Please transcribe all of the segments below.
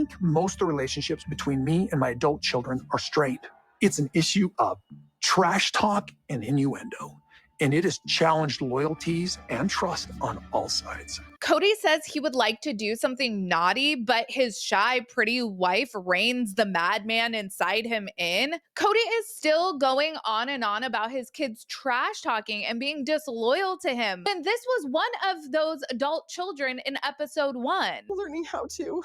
think most of the relationships between me and my adult children are strained. It's an issue of trash talk and innuendo, and it has challenged loyalties and trust on all sides. Kody says he would like to do something naughty, but his shy, pretty wife reins the madman inside him in. Kody is still going on and on about his kids trash talking and being disloyal to him. And this was one of those adult children in episode 1. Learning how to.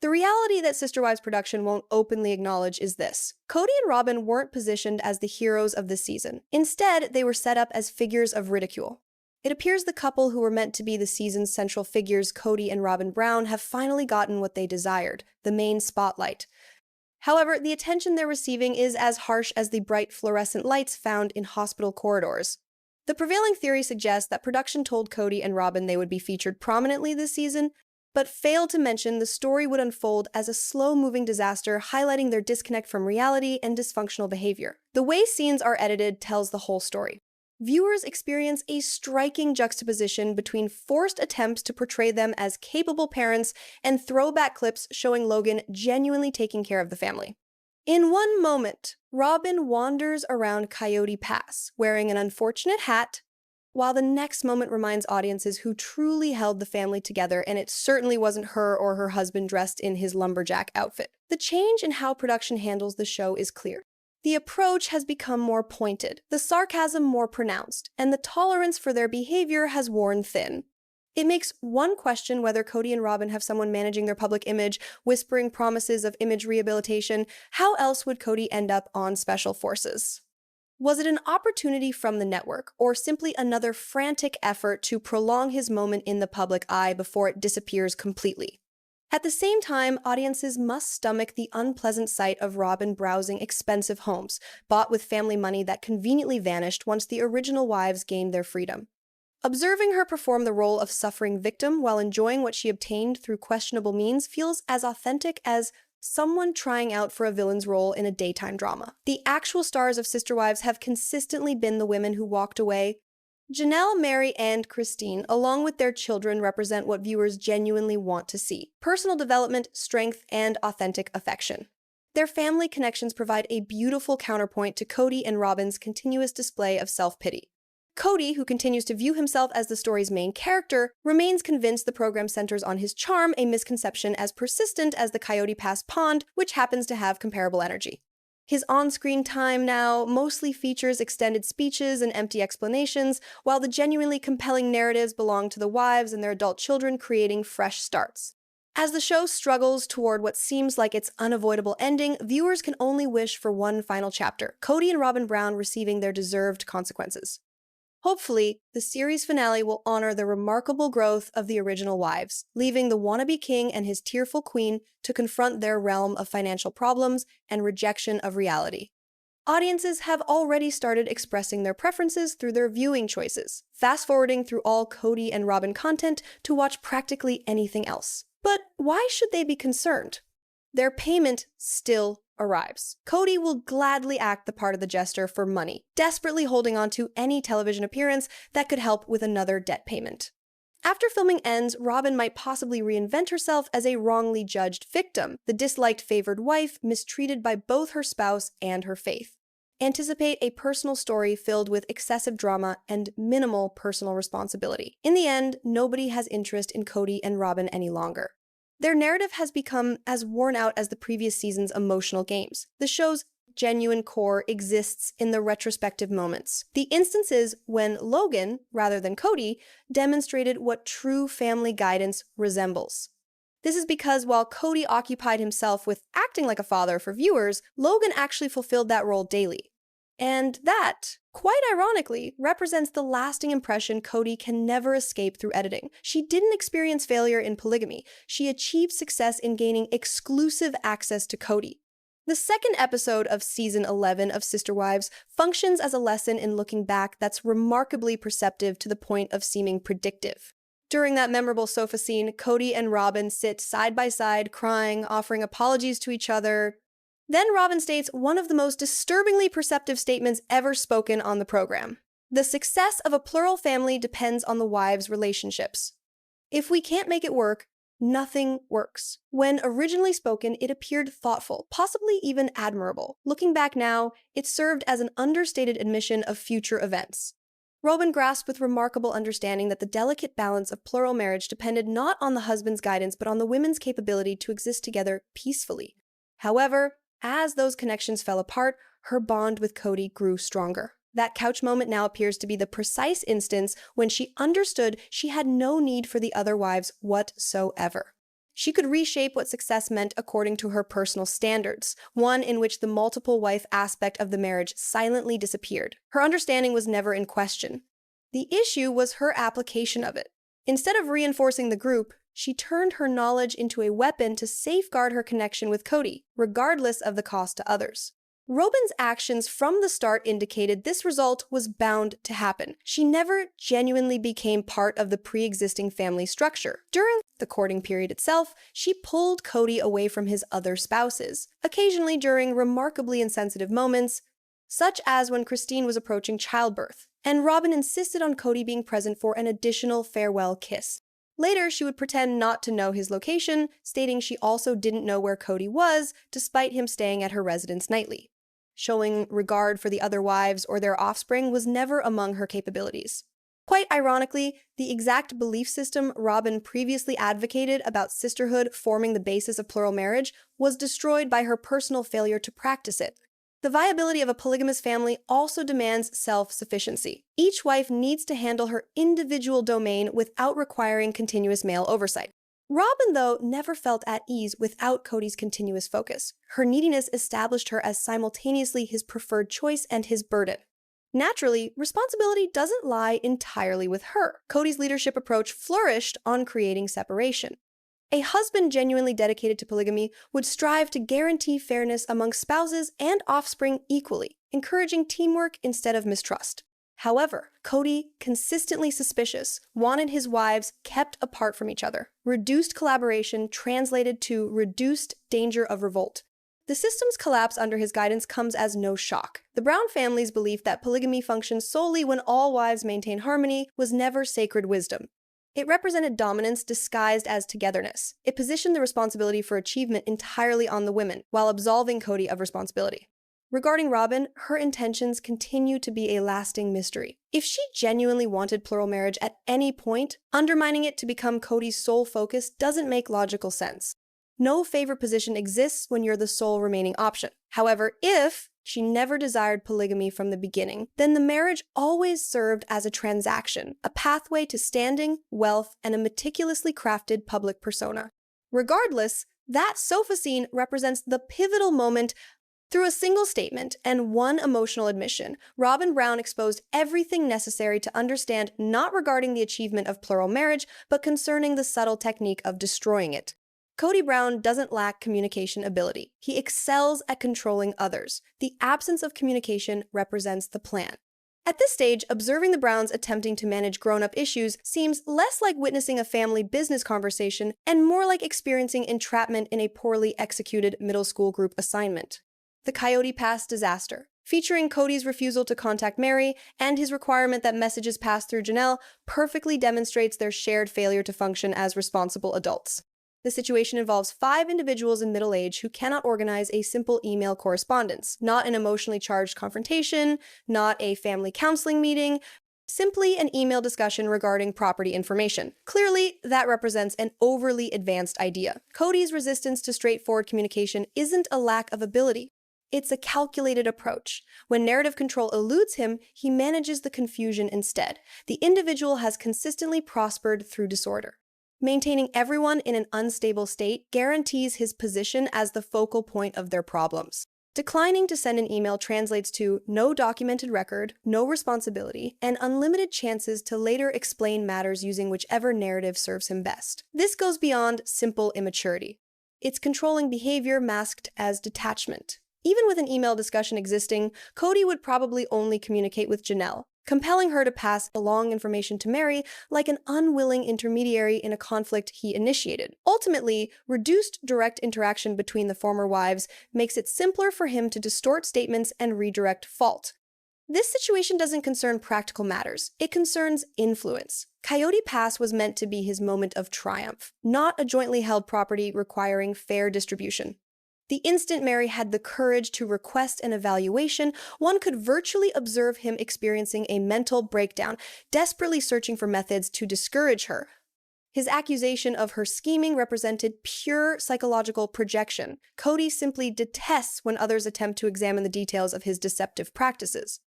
The reality that Sister Wives production won't openly acknowledge is this. Kody and Robyn weren't positioned as the heroes of this season. Instead, they were set up as figures of ridicule. It appears the couple who were meant to be the season's central figures, Kody and Robyn Brown, have finally gotten what they desired, the main spotlight. However, the attention they're receiving is as harsh as the bright fluorescent lights found in hospital corridors. The prevailing theory suggests that production told Kody and Robyn they would be featured prominently this season, but failed to mention the story would unfold as a slow-moving disaster, highlighting their disconnect from reality and dysfunctional behavior. The way scenes are edited tells the whole story. Viewers experience a striking juxtaposition between forced attempts to portray them as capable parents and throwback clips showing Logan genuinely taking care of the family. In one moment, Robyn wanders around Coyote Pass, wearing an unfortunate hat, while the next moment reminds audiences who truly held the family together, and it certainly wasn't her or her husband dressed in his lumberjack outfit. The change in how production handles the show is clear. The approach has become more pointed, the sarcasm more pronounced, and the tolerance for their behavior has worn thin. It makes one question whether Kody and Robyn have someone managing their public image, whispering promises of image rehabilitation. How else would Kody end up on Special Forces? Was it an opportunity from the network, or simply another frantic effort to prolong his moment in the public eye before it disappears completely? At the same time, audiences must stomach the unpleasant sight of Robyn browsing expensive homes, bought with family money that conveniently vanished once the original wives gained their freedom. Observing her perform the role of suffering victim while enjoying what she obtained through questionable means feels as authentic as someone trying out for a villain's role in a daytime drama. The actual stars of Sister Wives have consistently been the women who walked away. Janelle, Mary, and Christine, along with their children, represent what viewers genuinely want to see: personal development, strength, and authentic affection. Their family connections provide a beautiful counterpoint to Kody and Robyn's continuous display of self-pity. Kody, who continues to view himself as the story's main character, remains convinced the program centers on his charm, a misconception as persistent as the Coyote Pass pond, which happens to have comparable energy. His on-screen time now mostly features extended speeches and empty explanations, while the genuinely compelling narratives belong to the wives and their adult children, creating fresh starts. As the show struggles toward what seems like its unavoidable ending, viewers can only wish for one final chapter: Kody and Robyn Brown receiving their deserved consequences. Hopefully, the series finale will honor the remarkable growth of the original wives, leaving the wannabe king and his tearful queen to confront their realm of financial problems and rejection of reality. Audiences have already started expressing their preferences through their viewing choices, fast-forwarding through all Kody and Robyn content to watch practically anything else. But why should they be concerned? Their payment still arrives. Kody will gladly act the part of the jester for money, desperately holding on to any television appearance that could help with another debt payment. After filming ends, Robyn might possibly reinvent herself as a wrongly judged victim, the disliked favored wife mistreated by both her spouse and her faith. Anticipate a personal story filled with excessive drama and minimal personal responsibility. In the end, nobody has interest in Kody and Robyn any longer. Their narrative has become as worn out as the previous season's emotional games. The show's genuine core exists in the retrospective moments. The instances when Logan, rather than Kody, demonstrated what true family guidance resembles. This is because while Kody occupied himself with acting like a father for viewers, Logan actually fulfilled that role daily. And that, quite ironically, represents the lasting impression Kody can never escape through editing. She didn't experience failure in polygamy. She achieved success in gaining exclusive access to Kody. The second episode of Season 11 of Sister Wives functions as a lesson in looking back that's remarkably perceptive to the point of seeming predictive. During that memorable sofa scene, Kody and Robyn sit side by side, crying, offering apologies to each other. Then Robyn states one of the most disturbingly perceptive statements ever spoken on the program. The success of a plural family depends on the wives' relationships. If we can't make it work, Nothing works. When originally spoken, it appeared thoughtful, possibly even admirable. Looking back now, it served as an understated admission of future events. Robyn grasped with remarkable understanding that the delicate balance of plural marriage depended not on the husband's guidance but on the women's capability to exist together peacefully. However, as those connections fell apart, her bond with Kody grew stronger. That couch moment now appears to be the precise instance when she understood she had no need for the other wives whatsoever. She could reshape what success meant according to her personal standards, one in which the multiple wife aspect of the marriage silently disappeared. Her understanding was never in question. The issue was her application of it. Instead of reinforcing the group, she turned her knowledge into a weapon to safeguard her connection with Kody, regardless of the cost to others. Robyn's actions from the start indicated this result was bound to happen. She never genuinely became part of the pre-existing family structure. During the courting period itself, she pulled Kody away from his other spouses, occasionally during remarkably insensitive moments, such as when Christine was approaching childbirth, and Robyn insisted on Kody being present for an additional farewell kiss. Later, she would pretend not to know his location, stating she also didn't know where Kody was, despite him staying at her residence nightly. Showing regard for the other wives or their offspring was never among her capabilities. Quite ironically, the exact belief system Robyn previously advocated about sisterhood forming the basis of plural marriage was destroyed by her personal failure to practice it. The viability of a polygamous family also demands self-sufficiency. Each wife needs to handle her individual domain without requiring continuous male oversight. Robyn, though, never felt at ease without Kody's continuous focus. Her neediness established her as simultaneously his preferred choice and his burden. Naturally, responsibility doesn't lie entirely with her. Kody's leadership approach flourished on creating separation. A husband genuinely dedicated to polygamy would strive to guarantee fairness among spouses and offspring equally, encouraging teamwork instead of mistrust. However, Kody, consistently suspicious, wanted his wives kept apart from each other. Reduced collaboration translated to reduced danger of revolt. The system's collapse under his guidance comes as no shock. The Brown family's belief that polygamy functions solely when all wives maintain harmony was never sacred wisdom. It represented dominance disguised as togetherness. It positioned the responsibility for achievement entirely on the women, while absolving Kody of responsibility. Regarding Robyn, her intentions continue to be a lasting mystery. If she genuinely wanted plural marriage at any point, undermining it to become Kody's sole focus doesn't make logical sense. No favorite position exists when you're the sole remaining option. However, if she never desired polygamy from the beginning, then the marriage always served as a transaction, a pathway to standing, wealth, and a meticulously crafted public persona. Regardless, that sofa scene represents the pivotal moment. Through a single statement and one emotional admission, Robyn Brown exposed everything necessary to understand not regarding the achievement of plural marriage, but concerning the subtle technique of destroying it. Kody Brown doesn't lack communication ability. He excels at controlling others. The absence of communication represents the plan. At this stage, observing the Browns attempting to manage grown-up issues seems less like witnessing a family business conversation and more like experiencing entrapment in a poorly executed middle school group assignment. The Coyote Pass disaster, featuring Kody's refusal to contact Mary and his requirement that messages pass through Janelle, perfectly demonstrates their shared failure to function as responsible adults. The situation involves 5 individuals in middle age who cannot organize a simple email correspondence, not an emotionally charged confrontation, not a family counseling meeting, simply an email discussion regarding property information. Clearly, that represents an overly advanced idea. Kody's resistance to straightforward communication isn't a lack of ability. It's a calculated approach. When narrative control eludes him, he manages the confusion instead. The individual has consistently prospered through disorder. Maintaining everyone in an unstable state guarantees his position as the focal point of their problems. Declining to send an email translates to no documented record, no responsibility, and unlimited chances to later explain matters using whichever narrative serves him best. This goes beyond simple immaturity. It's controlling behavior masked as detachment. Even with an email discussion existing, Kody would probably only communicate with Janelle, compelling her to pass along information to Mary like an unwilling intermediary in a conflict he initiated. Ultimately, reduced direct interaction between the former wives makes it simpler for him to distort statements and redirect fault. This situation doesn't concern practical matters. It concerns influence. Coyote Pass was meant to be his moment of triumph, not a jointly held property requiring fair distribution. The instant Mary had the courage to request an evaluation, one could virtually observe him experiencing a mental breakdown, desperately searching for methods to discourage her. His accusation of her scheming represented pure psychological projection. Kody simply detests when others attempt to examine the details of his deceptive practices.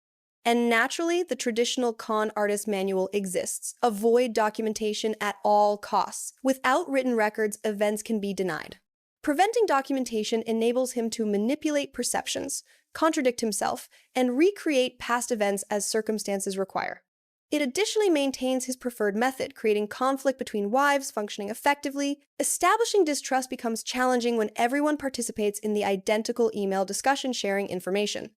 And naturally, the traditional con artist manual exists. Avoid documentation at all costs. Without written records, events can be denied. Preventing documentation enables him to manipulate perceptions, contradict himself, and recreate past events as circumstances require. It additionally maintains his preferred method, creating conflict between wives, functioning effectively. Establishing distrust becomes challenging when everyone participates in the identical email discussion sharing information.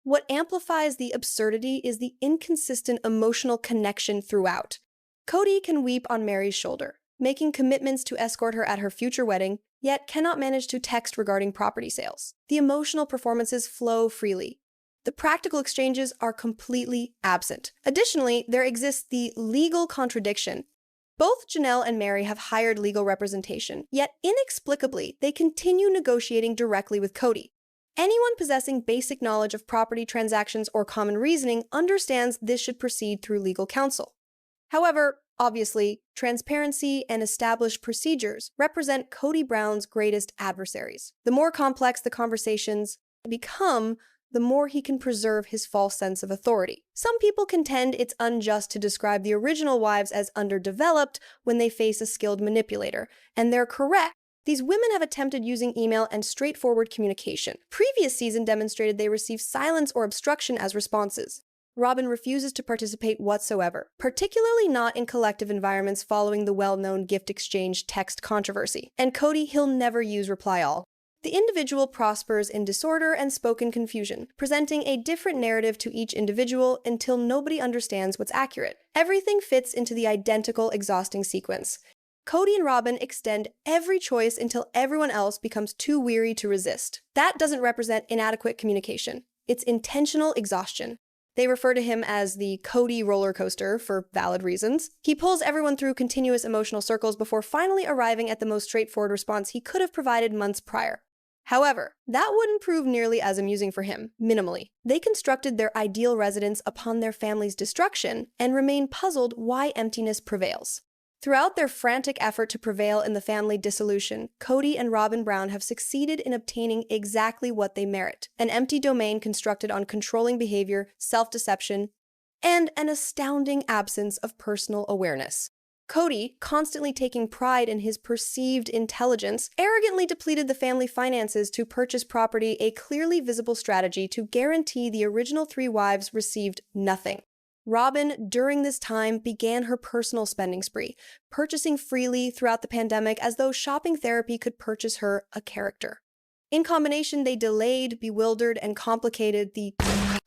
What amplifies the absurdity is the inconsistent emotional connection throughout. Kody can weep on Mary's shoulder, making commitments to escort her at her future wedding, yet cannot manage to text regarding property sales. The emotional performances flow freely. The practical exchanges are completely absent. Additionally, there exists the legal contradiction. Both Janelle and Mary have hired legal representation, yet inexplicably, they continue negotiating directly with Kody. Anyone possessing basic knowledge of property transactions or common reasoning understands this should proceed through legal counsel. However, obviously, transparency and established procedures represent Kody Brown's greatest adversaries. The more complex the conversations become, the more he can preserve his false sense of authority. Some people contend it's unjust to describe the original wives as underdeveloped when they face a skilled manipulator, and they're correct. These women have attempted using email and straightforward communication. Previous season demonstrated they received silence or obstruction as responses. Robyn refuses to participate whatsoever, particularly not in collective environments following the well-known gift exchange text controversy. And Kody, he'll never use reply all. The individual prospers in disorder and spoken confusion, presenting a different narrative to each individual until nobody understands what's accurate. Everything fits into the identical, exhausting sequence. Kody and Robyn extend every choice until everyone else becomes too weary to resist. That doesn't represent inadequate communication. It's intentional exhaustion. They refer to him as the Kody roller coaster for valid reasons. He pulls everyone through continuous emotional circles before finally arriving at the most straightforward response he could have provided months prior. However, that wouldn't prove nearly as amusing for him, minimally. They constructed their ideal residence upon their family's destruction and remain puzzled why emptiness prevails. Throughout their frantic effort to prevail in the family dissolution, Kody and Robyn Brown have succeeded in obtaining exactly what they merit: an empty domain constructed on controlling behavior, self-deception, and an astounding absence of personal awareness. Kody, constantly taking pride in his perceived intelligence, arrogantly depleted the family finances to purchase property, a clearly visible strategy to guarantee the original three wives received nothing. Robyn, during this time, began her personal spending spree, purchasing freely throughout the pandemic as though shopping therapy could purchase her a character. In combination, they delayed, bewildered, and complicated the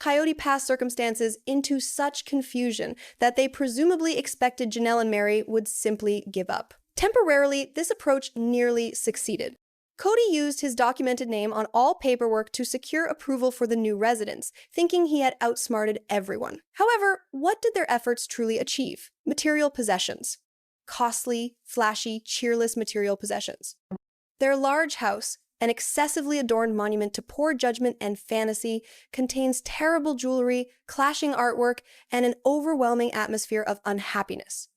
Coyote Pass circumstances into such confusion that they presumably expected Janelle and Mary would simply give up. Temporarily, this approach nearly succeeded. Kody used his documented name on all paperwork to secure approval for the new residence, thinking he had outsmarted everyone. However, what did their efforts truly achieve? Material possessions. Costly, flashy, cheerless material possessions. Their large house, an excessively adorned monument to poor judgment and fantasy, contains terrible jewelry, clashing artwork, and an overwhelming atmosphere of unhappiness.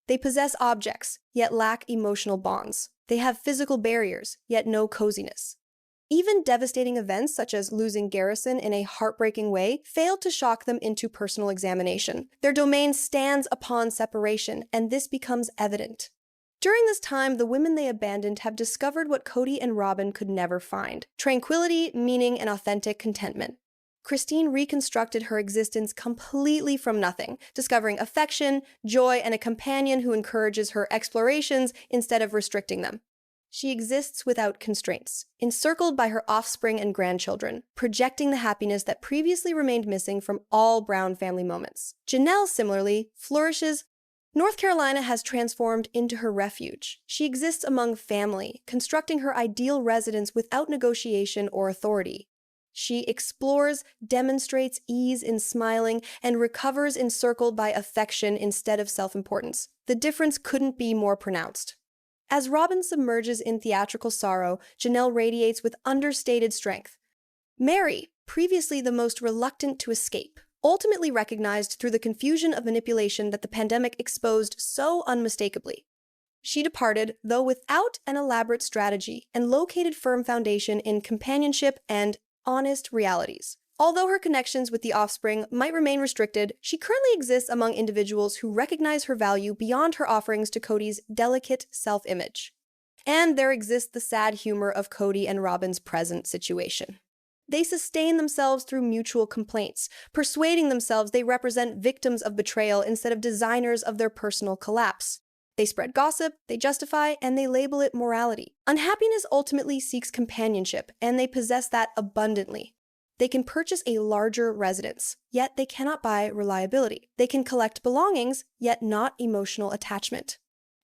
They possess objects, yet lack emotional bonds. They have physical barriers, yet no coziness. Even devastating events such as losing Garrison in a heartbreaking way failed to shock them into personal examination. Their domain stands upon separation, and this becomes evident. During this time, the women they abandoned have discovered what Kody and Robyn could never find: tranquility, meaning, and authentic contentment. Christine reconstructed her existence completely from nothing, discovering affection, joy, and a companion who encourages her explorations instead of restricting them. She exists without constraints, encircled by her offspring and grandchildren, projecting the happiness that previously remained missing from all Brown family moments. Janelle, similarly, flourishes. North Carolina has transformed into her refuge. She exists among family, constructing her ideal residence without negotiation or authority. She explores, demonstrates ease in smiling, and recovers encircled by affection instead of self-importance. The difference couldn't be more pronounced. As Robyn submerges in theatrical sorrow, Janelle radiates with understated strength. Mary, previously the most reluctant to escape, ultimately recognized through the confusion of manipulation that the pandemic exposed so unmistakably. She departed, though without an elaborate strategy, and located firm foundation in companionship and honest realities. Although her connections with the offspring might remain restricted, she currently exists among individuals who recognize her value beyond her offerings to Kody's delicate self-image. And there exists the sad humor of Kody and Robyn's present situation. They sustain themselves through mutual complaints, persuading themselves they represent victims of betrayal instead of designers of their personal collapse. They spread gossip, they justify, and they label it morality. Unhappiness ultimately seeks companionship, and they possess that abundantly. They can purchase a larger residence, yet they cannot buy reliability. They can collect belongings, yet not emotional attachment.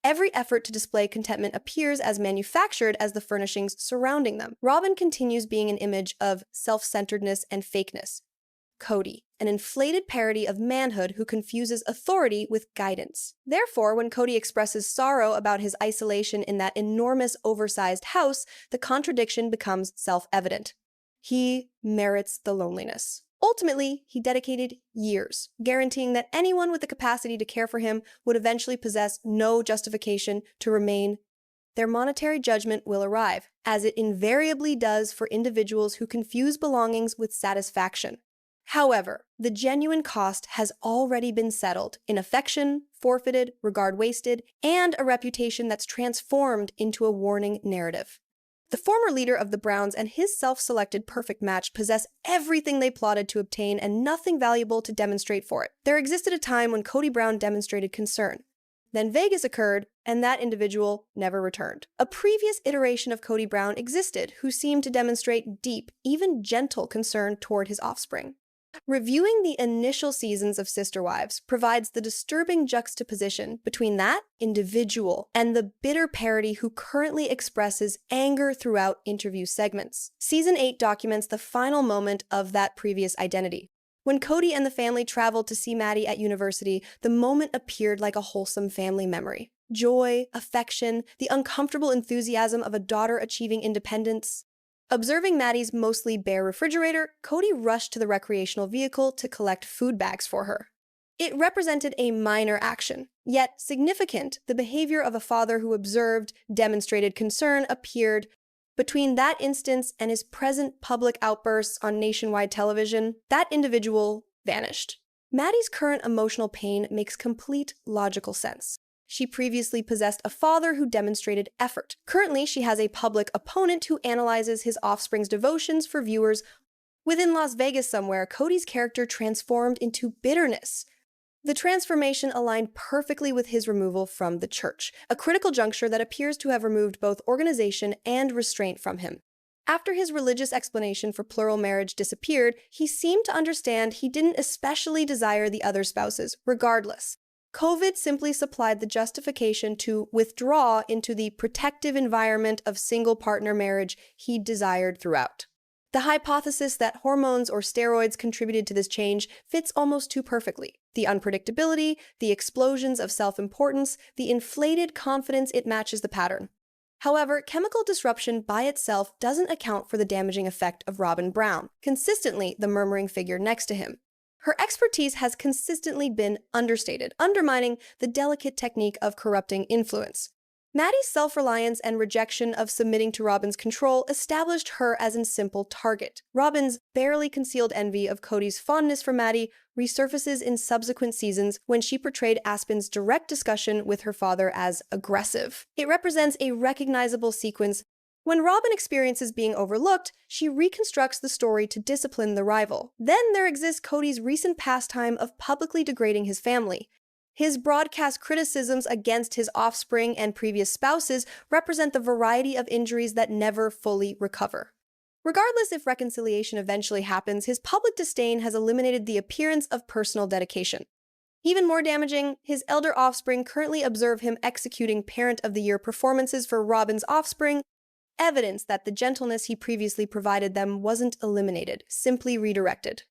Every effort to display contentment appears as manufactured as the furnishings surrounding them. Robyn continues being an image of self-centeredness and fakeness. Kody, an inflated parody of manhood who confuses authority with guidance. Therefore, when Kody expresses sorrow about his isolation in that enormous, oversized house, the contradiction becomes self-evident. He merits the loneliness. Ultimately, he dedicated years, guaranteeing that anyone with the capacity to care for him would eventually possess no justification to remain. Their monetary judgment will arrive, as it invariably does for individuals who confuse belongings with satisfaction. However, the genuine cost has already been settled in affection, forfeited, regard wasted, and a reputation that's transformed into a warning narrative. The former leader of the Browns and his self-selected perfect match possess everything they plotted to obtain and nothing valuable to demonstrate for it. There existed a time when Kody Brown demonstrated concern. Then Vegas occurred, and that individual never returned. A previous iteration of Kody Brown existed who seemed to demonstrate deep, even gentle concern toward his offspring. Reviewing the initial seasons of Sister Wives provides the disturbing juxtaposition between that individual and the bitter parody who currently expresses anger throughout interview segments. Season 8 documents the final moment of that previous identity. When Kody and the family traveled to see Maddie at university, the moment appeared like a wholesome family memory. Joy, affection, the uncomfortable enthusiasm of a daughter achieving independence. Observing Maddie's mostly bare refrigerator, Kody rushed to the recreational vehicle to collect food bags for her. It represented a minor action, yet significant. The behavior of a father who observed, demonstrated concern appeared. Between that instance and his present public outbursts on nationwide television, that individual vanished. Maddie's current emotional pain makes complete logical sense. She previously possessed a father who demonstrated effort. Currently, she has a public opponent who analyzes his offspring's devotions for viewers. Within Las Vegas somewhere, Kody's character transformed into bitterness. The transformation aligned perfectly with his removal from the church, a critical juncture that appears to have removed both organization and restraint from him. After his religious explanation for plural marriage disappeared, he seemed to understand he didn't especially desire the other spouses, regardless. COVID simply supplied the justification to withdraw into the protective environment of single-partner marriage he desired throughout. The hypothesis that hormones or steroids contributed to this change fits almost too perfectly. The unpredictability, the explosions of self-importance, the inflated confidence, it matches the pattern. However, chemical disruption by itself doesn't account for the damaging effect of Robyn Brown, consistently the murmuring figure next to him. Her expertise has consistently been understated, undermining the delicate technique of corrupting influence. Maddie's self-reliance and rejection of submitting to Robyn's control established her as a simple target. Robyn's barely concealed envy of Kody's fondness for Maddie resurfaces in subsequent seasons when she portrayed Aspen's direct discussion with her father as aggressive. It represents a recognizable sequence. When Robyn experiences being overlooked, she reconstructs the story to discipline the rival. Then there exists Kody's recent pastime of publicly degrading his family. His broadcast criticisms against his offspring and previous spouses represent the variety of injuries that never fully recover. Regardless if reconciliation eventually happens, his public disdain has eliminated the appearance of personal dedication. Even more damaging, his elder offspring currently observe him executing Parent of the Year performances for Robyn's offspring. evidence that the gentleness he previously provided them wasn't eliminated, simply redirected.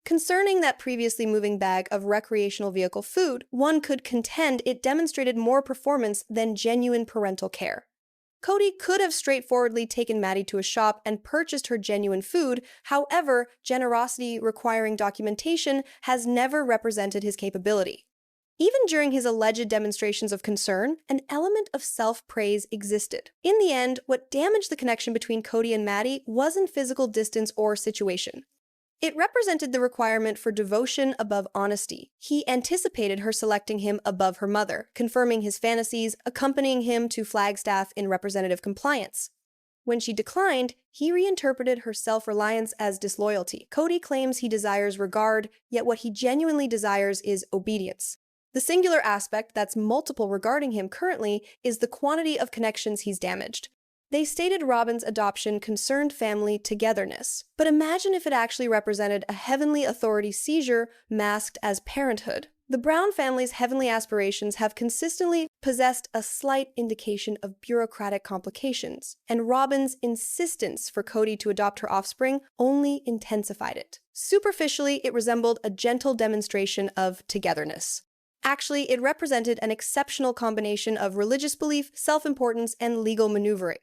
Concerning that previously moving bag of recreational vehicle food, one could contend it demonstrated more performance than genuine parental care. Kody could have straightforwardly taken Maddie to a shop and purchased her genuine food. However, generosity requiring documentation has never represented his capability. Even during his alleged demonstrations of concern, an element of self-praise existed. In the end, what damaged the connection between Kody and Maddie wasn't physical distance or situation. It represented the requirement for devotion above honesty. He anticipated her selecting him above her mother, confirming his fantasies, accompanying him to Flagstaff in representative compliance. When she declined, he reinterpreted her self-reliance as disloyalty. Kody claims he desires regard, yet what he genuinely desires is obedience. The singular aspect that's multiple regarding him currently is the quantity of connections he's damaged. They stated Robyn's adoption concerned family togetherness, but imagine if it actually represented a heavenly authority seizure masked as parenthood. The Brown family's heavenly aspirations have consistently possessed a slight indication of bureaucratic complications, and Robyn's insistence for Kody to adopt her offspring only intensified it. Superficially, it resembled a gentle demonstration of togetherness. Actually, it represented an exceptional combination of religious belief, self-importance, and legal maneuvering.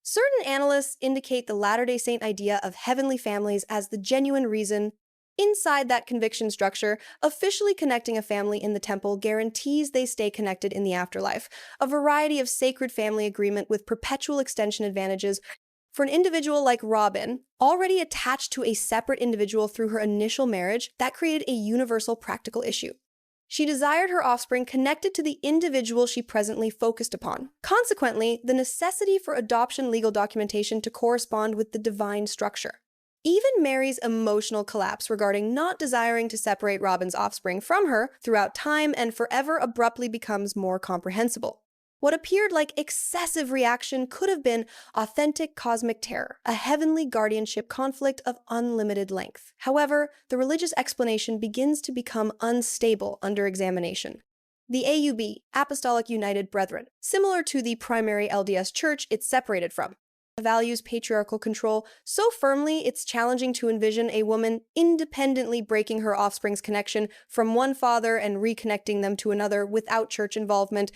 Certain analysts indicate the Latter-day Saint idea of heavenly families as the genuine reason. Inside that conviction structure, officially connecting a family in the temple guarantees they stay connected in the afterlife, a variety of sacred family agreement with perpetual extension advantages. For an individual like Robyn, already attached to a separate individual through her initial marriage, that created a universal practical issue. She desired her offspring connected to the individual she presently focused upon. Consequently, the necessity for adoption legal documentation to correspond with the divine structure. Even Mary's emotional collapse regarding not desiring to separate Robyn's offspring from her throughout time and forever abruptly becomes more comprehensible. What appeared like excessive reaction could have been authentic cosmic terror, a heavenly guardianship conflict of unlimited length. However, the religious explanation begins to become unstable under examination. The AUB, Apostolic United Brethren, similar to the primary LDS Church it's separated from, values patriarchal control so firmly it's challenging to envision a woman independently breaking her offspring's connection from one father and reconnecting them to another without church involvement.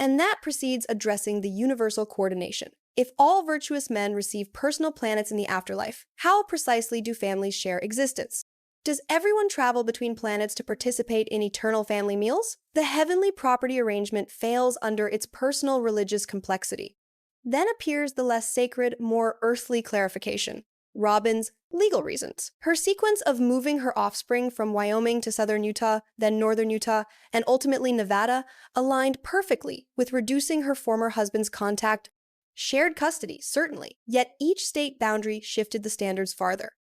And that precedes addressing the universal coordination. If all virtuous men receive personal planets in the afterlife, how precisely do families share existence? Does everyone travel between planets to participate in eternal family meals? The heavenly property arrangement fails under its personal religious complexity. Then appears the less sacred, more earthly clarification. Robyn's legal reasons. Her sequence of moving her offspring from Wyoming to southern Utah, then northern Utah, and ultimately Nevada aligned perfectly with reducing her former husband's contact. Shared custody, certainly, yet each state boundary shifted the standards farther.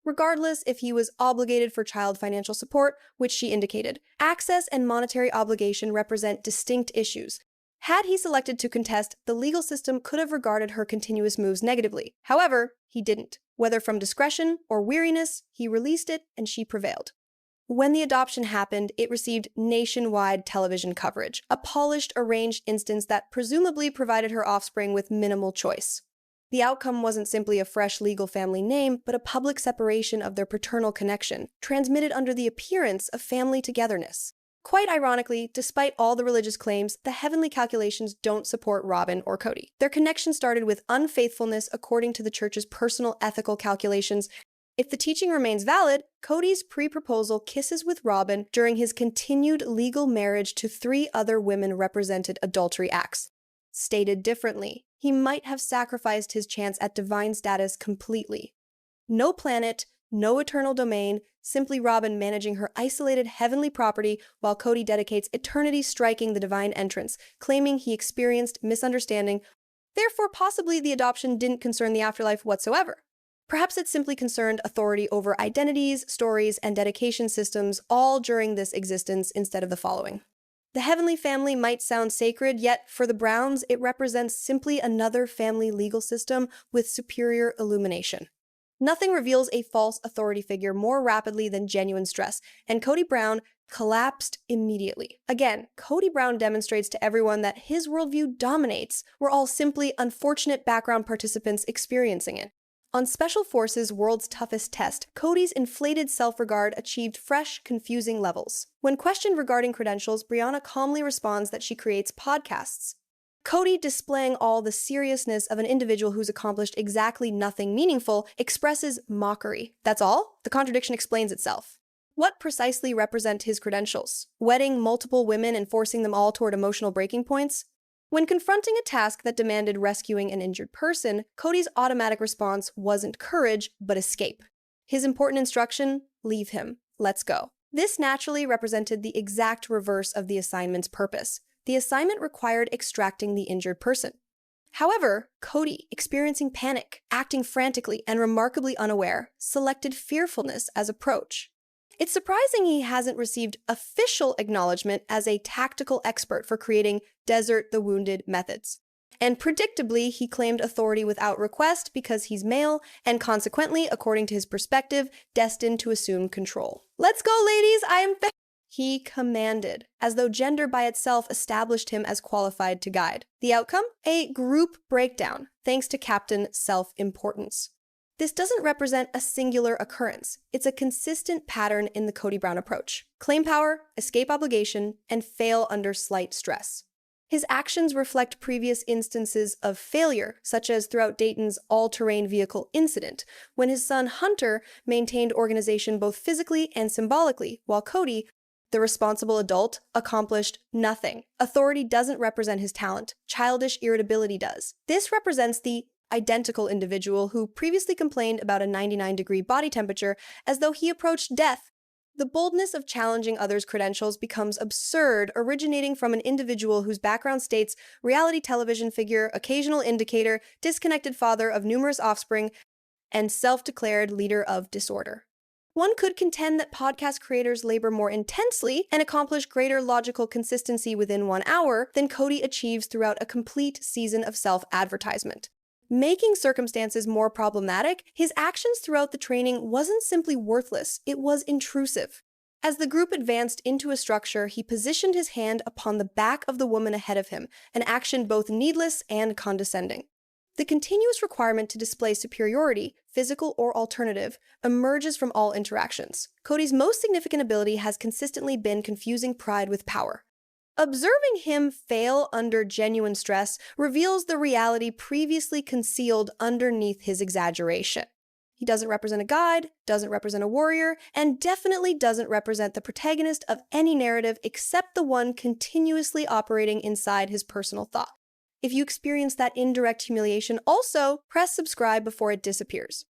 Regardless if he was obligated for child financial support, which she indicated, access and monetary obligation represent distinct issues. Had he selected to contest, the legal system could have regarded her continuous moves negatively. However, he didn't. Whether from discretion or weariness, he released it and she prevailed. When the adoption happened, it received nationwide television coverage, a polished, arranged instance that presumably provided her offspring with minimal choice. The outcome wasn't simply a fresh legal family name, but a public separation of their paternal connection, transmitted under the appearance of family togetherness. Quite ironically, despite all the religious claims, the heavenly calculations don't support Robyn or Kody. Their connection started with unfaithfulness according to the church's personal ethical calculations. If the teaching remains valid, Kody's pre-proposal kisses with Robyn during his continued legal marriage to 3 other women represented adultery acts. Stated differently, he might have sacrificed his chance at divine status completely. No planet, no eternal domain, simply Robyn managing her isolated heavenly property while Kody dedicates eternity striking the divine entrance, claiming he experienced misunderstanding. Therefore, possibly the adoption didn't concern the afterlife whatsoever. Perhaps it simply concerned authority over identities, stories, and dedication systems all during this existence instead of the following. The heavenly family might sound sacred, yet for the Browns, it represents simply another family legal system with superior illumination. Nothing reveals a false authority figure more rapidly than genuine stress, and Kody Brown collapsed immediately. Again, Kody Brown demonstrates to everyone that his worldview dominates. We're all simply unfortunate background participants experiencing it. On Special Forces' World's Toughest Test, Kody's inflated self-regard achieved fresh, confusing levels. When questioned regarding credentials, Brianna calmly responds that she creates podcasts. Kody, displaying all the seriousness of an individual who's accomplished exactly nothing meaningful, expresses mockery. That's all? The contradiction explains itself. What precisely represent his credentials? Wedding multiple women and forcing them all toward emotional breaking points? When confronting a task that demanded rescuing an injured person, Kody's automatic response wasn't courage, but escape. His important instruction? Leave him. Let's go. This naturally represented the exact reverse of the assignment's purpose. The assignment required extracting the injured person. However, Kody, experiencing panic, acting frantically, and remarkably unaware, selected fearfulness as approach. It's surprising he hasn't received official acknowledgement as a tactical expert for creating Desert the Wounded methods. And predictably, he claimed authority without request because he's male and consequently, according to his perspective, destined to assume control. Let's go, ladies! I am He commanded, as though gender by itself established him as qualified to guide. The outcome? A group breakdown, thanks to Captain Self-Importance. This doesn't represent a singular occurrence. It's a consistent pattern in the Kody Brown approach. Claim power, escape obligation, and fail under slight stress. His actions reflect previous instances of failure, such as throughout Dayton's all-terrain vehicle incident, when his son Hunter maintained organization both physically and symbolically, while Kody, the responsible adult, accomplished nothing. Authority doesn't represent his talent. Childish irritability does. This represents the identical individual who previously complained about a 99-degree body temperature as though he approached death. The boldness of challenging others' credentials becomes absurd, originating from an individual whose background states reality television figure, occasional indicator, disconnected father of numerous offspring, and self-declared leader of disorder. One could contend that podcast creators labor more intensely and accomplish greater logical consistency within 1 hour than Kody achieves throughout a complete season of self-advertisement. Making circumstances more problematic, his actions throughout the training wasn't simply worthless, it was intrusive. As the group advanced into a structure, he positioned his hand upon the back of the woman ahead of him, an action both needless and condescending. The continuous requirement to display superiority, physical or alternative, emerges from all interactions. Kody's most significant ability has consistently been confusing pride with power. Observing him fail under genuine stress reveals the reality previously concealed underneath his exaggeration. He doesn't represent a guide, doesn't represent a warrior, and definitely doesn't represent the protagonist of any narrative except the one continuously operating inside his personal thought. If you experience that indirect humiliation, also press subscribe before it disappears.